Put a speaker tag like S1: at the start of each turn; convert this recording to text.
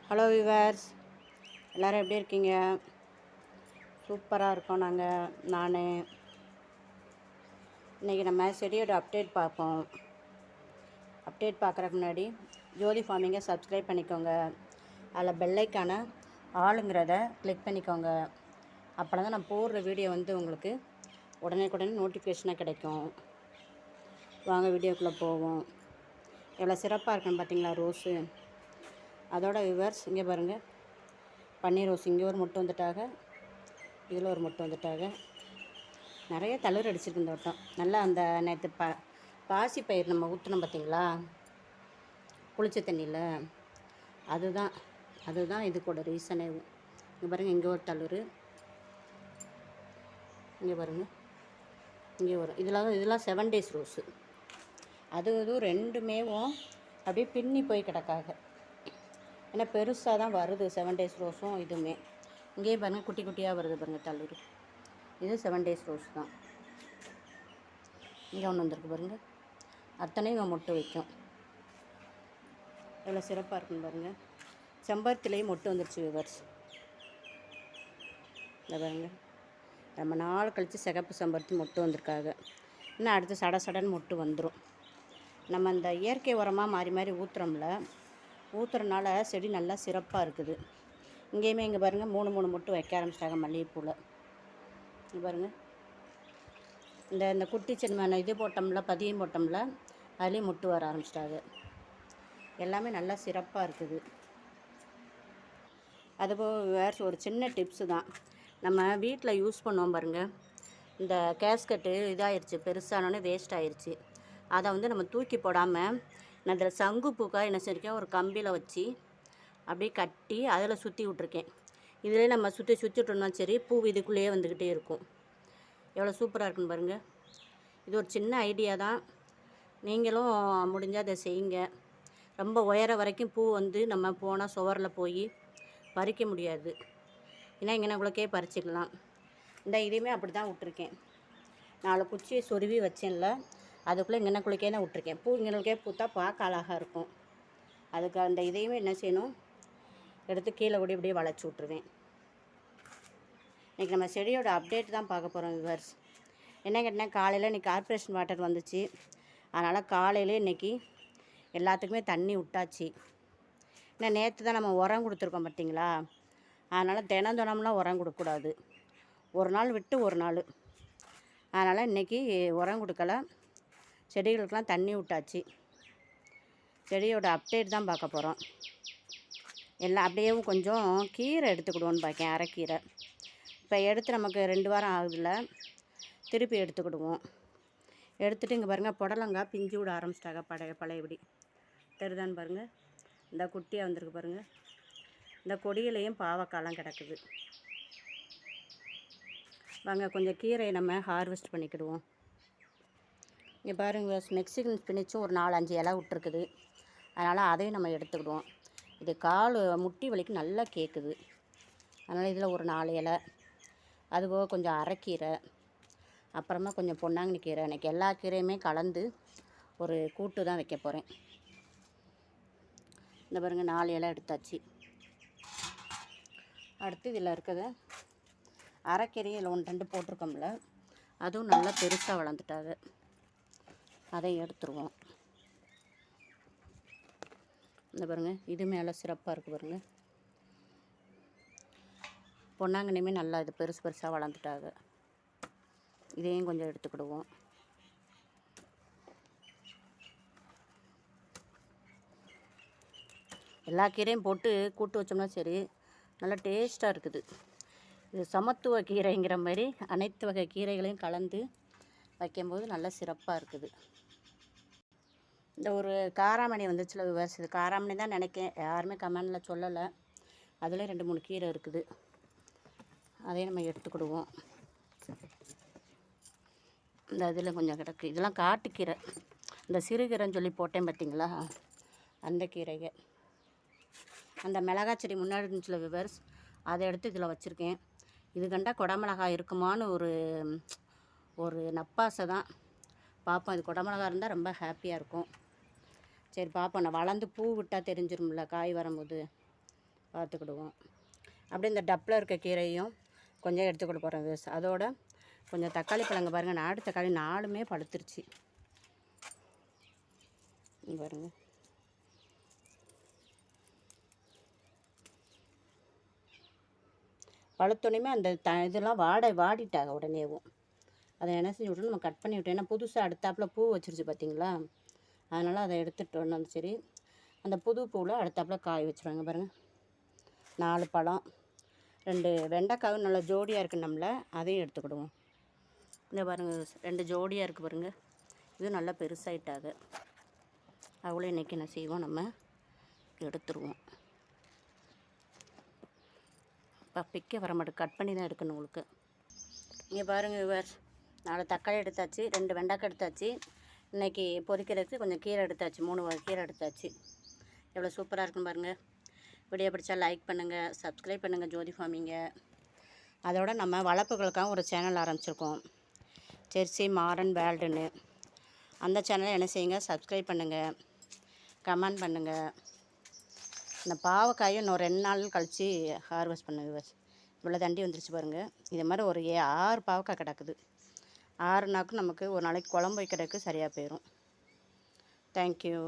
S1: Hello viewers, எல்லோரும் எப்படி இருக்கீங்க? சூப்பராக இருக்கோம். நான் இன்றைக்கி நம்ம செடியோட அப்டேட் பார்ப்போம். அப்டேட் பார்க்குறதுக்கு முன்னாடி ஜோதி ஃபார்மிங்கை சப்ஸ்கிரைப் பண்ணிக்கோங்க. அதில் பெல்லைக்கான ஆளுங்கிறத கிளிக் பண்ணிக்கோங்க. அப்போ தான் நான் போடுற வீடியோ உங்களுக்கு உடனே நோட்டிஃபிகேஷனாக கிடைக்கும். வாங்க வீடியோக்குள்ளே போவோம். எவ்வளோ சிறப்பாக இருக்குன்னு பார்த்தீங்களா ரோஸு. அதோட விவர்ஸ் இங்கே பாருங்கள், பன்னீர் ரோஸ் இங்கே ஒரு மொட்டு வந்துட்டாங்க, இதில் ஒரு மொட்டு வந்துட்டாங்க. நிறைய தளிர் அடிச்சிருக்கு இந்த வட்டம். நல்லா அந்த நேற்று பாசி பயிர் நம்ம ஊற்றினோம் பார்த்தீங்களா குளிச்ச தண்ணியில், அதுதான் இது கூட ரீசனே. இங்கே பாருங்கள், இங்கே ஒரு தளிர், இங்கே பாருங்கள், இங்கே வரும். இதெல்லாம் 7 days ரோஸு. இதுவும் ரெண்டுமேவும் அப்படியே பின்னி போய் கிடக்காக. ஏன்னா பெருசாக தான் வருது 7 days ரோஸும். இதுவுமே இங்கேயே பாருங்கள், குட்டி குட்டியாக வருது பாருங்கள் தளிர். இது 7 days ரோஸ் தான். இங்கே ஒன்று வந்திருக்கு பாருங்கள், அத்தனையும் மொட்டு வைக்கும். எவ்வளோ சிறப்பாக இருக்குன்னு பாருங்கள். செம்பருத்திலேயும் மொட்டு வந்துருச்சு விவர்ஸ். இந்த பாருங்கள், ரொம்ப நாள் கழித்து சிகப்பு செம்பருத்தி மொட்டு வந்திருக்காங்க. இன்னும் அடுத்து சடன்னு மொட்டு வந்துடும். நம்ம இந்த இயற்கை உரமாக மாறி மாறி ஊற்றுறனால செடி நல்லா சிறப்பாக இருக்குது. இங்கேயுமே இங்கே பாருங்கள், 3 மொட்டு வைக்க ஆரம்பிச்சிட்டாங்க மல்லிகைப்பூவில். இங்கே பாருங்கள், இந்த குட்டி செடிமான இது போட்டோம்ல, பதியம் போட்டோம்ல, அதுலேயும் மொட்டு வர ஆரம்பிச்சிட்டாங்க. எல்லாமே நல்லா சிறப்பாக இருக்குது. அதுபோல் வேறு ஒரு சின்ன டிப்ஸு தான். நம்ம வீட்டில் யூஸ் பண்ணுவோம் பாருங்கள், இந்த கேஸ்கட்டு இதாகிடுச்சு, பெருசானோடனே வேஸ்ட் ஆகிடுச்சு. அதை நம்ம தூக்கி போடாமல் நான் இதில் சங்கு பூக்காய் என்ன செஞ்சுருக்கேன், ஒரு கம்பியில் வச்சு அப்படியே கட்டி அதில் சுற்றி விட்ருக்கேன். இதிலே நம்ம சுற்றி விட்டோம்னா சரி, பூ இதுக்குள்ளேயே வந்துக்கிட்டே இருக்கும். எவ்வளோ சூப்பராக இருக்குன்னு பாருங்கள். இது ஒரு சின்ன ஐடியா தான், நீங்களும் முடிஞ்சால் அதை செய்யுங்க. ரொம்ப உயர வரைக்கும் பூ நம்ம போனால் சுவரில் போய் பறிக்க முடியாது. ஏன்னா இங்கனக்குள்ளக்கே பறிச்சிக்கலாம். இதையுமே அப்படி தான் விட்டுருக்கேன். 4 குச்சியை சொருவி வச்சேன்ல, அதுக்குள்ளே இங்கனக்குள்ளக்கே நான் விட்டுருக்கேன். பூ இங்கனக்கே பூத்தா பார்க்க அழகாக இருக்கும். அதுக்கு அந்த இதையுமே என்ன செய்யணும், எடுத்து கீழே கூடி இப்படியே வளைச்சி விட்ருவேன். இன்றைக்கி நம்ம செடியோட அப்டேட் தான் பார்க்க போகிறோம் விவர்ஸ். என்ன கேட்டால், காலையில் இன்றைக்கி கார்ப்பரேஷன் வாட்டர் வந்துச்சு. அதனால் காலையிலே இன்றைக்கி எல்லாத்துக்குமே தண்ணி விட்டாச்சு. ஏன்னா நேற்று தான் நம்ம உரம் கொடுத்துருக்கோம் பார்த்தீங்களா, அதனால் தினம்லாம் உரம் கொடுக்கக்கூடாது. ஒரு நாள் விட்டு ஒரு நாள். அதனால் இன்றைக்கி உரம் கொடுக்கல, செடிகளுக்கெலாம் தண்ணி விட்டாச்சு. செடியோட அப்டேட் தான் பார்க்க போகிறோம். எல்லாம் அப்படியேவும் கொஞ்சம் கீரை எடுத்துக்கிடுவோன்னு பார்க்கேன், அரைக்கீரை. இப்போ எடுத்து நமக்கு 2 வாரம் ஆகுதுல, திருப்பி எடுத்துக்கிடுவோம். எடுத்துகிட்டு இங்கே பாருங்கள், புடலங்காய் பிஞ்சு விட ஆரம்பிச்சிட்டாங்க. பழையபடி தெரிதான்னு பாருங்கள், இந்த குட்டியாக வந்திருக்கு பாருங்கள். இந்த கொடியிலையும் பாவக்காலாம் கிடக்குது. வாங்க கொஞ்சம் கீரையை நம்ம ஹார்வெஸ்ட் பண்ணிக்கிடுவோம். இங்கே பாருங்கள், மெக்சிகன் ஸ்பினிச்சும் ஒரு 4-5 இலை விட்டுருக்குது. அதனால் அதையும் நம்ம எடுத்துக்கிடுவோம். இது கால் முட்டி வலிக்கு நல்லா கேட்குது. அதனால் இதில் ஒரு 4 இலை, அதுபோக கொஞ்சம் அரைக்கீரை, அப்புறமா கொஞ்சம் பொன்னாங்கண்ணி கீரை. எனக்கு எல்லா கீரையுமே கலந்து ஒரு கூட்டு தான் வைக்க போகிறேன். இந்த பாருங்கள், 4 இலை எடுத்தாச்சு. அடுத்து இதில் இருக்கிறத அரைக்கீரையும் இதில் 1-2 போட்டிருக்கோம்ல, அதுவும் நல்லா பெருசாக வளர்ந்துட்டாங்க. அதை எடுத்துருவோம். இந்த பாருங்கள், இது மேலே சிறப்பாக இருக்குது பாருங்கள். பொன்னாங்கண்ணியுமே நல்லா இது பெருசாக வளர்ந்துட்டாங்க. இதையும் கொஞ்சம் எடுத்துக்கிடுவோம். எல்லா கீரையும் போட்டு கூட்டு வச்சோம்னா சரி, நல்லா டேஸ்ட்டாக இருக்குது. இது சமத்துவ கீரைங்கிற மாதிரி அனைத்து வகை கீரைகளையும் கலந்து வைக்கும்போது நல்லா சிறப்பாக இருக்குது. இந்த ஒரு காராமணி வந்துச்சுல விவசாயம், இது காராமணி தான் நினைக்கிறேன், யாருமே கமெண்டில் சொல்லலை. அதில் 2-3 கீரை இருக்குது, அதையும் நம்ம எடுத்துக்கிடுவோம். இந்த இதில் கொஞ்சம் கிடக்கு, இதெல்லாம் காட்டுக்கீரை. இந்த சிறுகீரைன்னு சொல்லி போட்டேன் பார்த்தீங்களா, அந்த கீரைங்க. அந்த மிளகாய் செடி முன்னாடி இருந்துச்சுல விவர்ஸ், அதை எடுத்து இதில் வச்சுருக்கேன். இது கண்டா குடமிளகாய் இருக்குமான்னு ஒரு நப்பாசை தான். பார்ப்போம், இது குடமிளகாய் இருந்தால் ரொம்ப ஹாப்பியாக இருக்கும். சரி பார்ப்போம், நான் வளர்ந்து பூ விட்டால் தெரிஞ்சிரும்ல காய் வரும்போது. பார்த்துக்கிடுவோம். அப்படியே இந்த டப்பில் இருக்க கீரையும் கொஞ்சம் எடுத்துக்கிட்டு போகிறோம் விவசாயம். அதோட கொஞ்சம் தக்காளி பழங்க பாருங்கள், நாட்டு தக்காளி 4மே பழுத்துருச்சு பாருங்கள். பழுத்தோனையுமே அந்த இதெல்லாம் வாடிட்டாங்க உடனேவும். அதை என்ன செஞ்சு விட்டோம், நம்ம கட் பண்ணி விட்டோம். ஏன்னா புதுசாக அடுத்தாப்பில் பூ வச்சிருச்சு பார்த்தீங்களா, அதனால் அதை எடுத்துகிட்டு சரி. அந்த புது பூவில் அடுத்தாப்பில் காய் வச்சுருவாங்க பாருங்கள். 4 பழம், 2 வெண்டைக்காயும் நல்லா ஜோடியாக இருக்குது நம்மள, அதையும் எடுத்துக்கிடுவோம். இந்த பாருங்கள் 2 ஜோடியாக இருக்குது பாருங்கள். இதுவும் நல்லா பெருசாகிட்டாக. அவ்வளோ இன்றைக்கி என்ன செய்வோம், நம்ம எடுத்துருவோம். இப்போ பிக்க வர மாட்டேன், கட் பண்ணி தான் எடுக்கணும் உங்களுக்கு. இங்கே பாருங்கள் இவர் 4 தக்காளி எடுத்தாச்சு, 2 வெண்டைக்காய் எடுத்தாச்சு. இன்றைக்கி பொரிக்கிறதுக்கு கொஞ்சம் கீரை எடுத்தாச்சு, 3 வகை கீரை எடுத்தாச்சு. எவ்வளோ சூப்பராக இருக்குன்னு பாருங்கள். வீடியோ பிடிச்சா லைக் பண்ணுங்கள், சப்ஸ்கிரைப் பண்ணுங்கள் ஜோதி ஃபார்மிங்க. அதோட நம்ம வளர்ப்புகளுக்காக ஒரு சேனல் ஆரம்பிச்சிருக்கோம், ஜெர்சி மாரன் வேர்ல்டுன்னு. அந்த சேனலை என்ன செய்யுங்க, சப்ஸ்கிரைப் பண்ணுங்கள், கமெண்ட் பண்ணுங்கள். இந்த பாவக்காயும் இன்னும் 2 நாள் கழித்து ஹார்வெஸ்ட் பண்ணுங்க. இவ்வளோ தண்டி வந்துருச்சு பாருங்கள். இது மாதிரி ஒரு 6 பாவக்காய் கிடக்குது. 6 நாளுக்கு நமக்கு ஒரு நாளைக்கு குழம்பு வைக்கிறதுக்கு சரியாக போயிடும். தேங்க்யூ.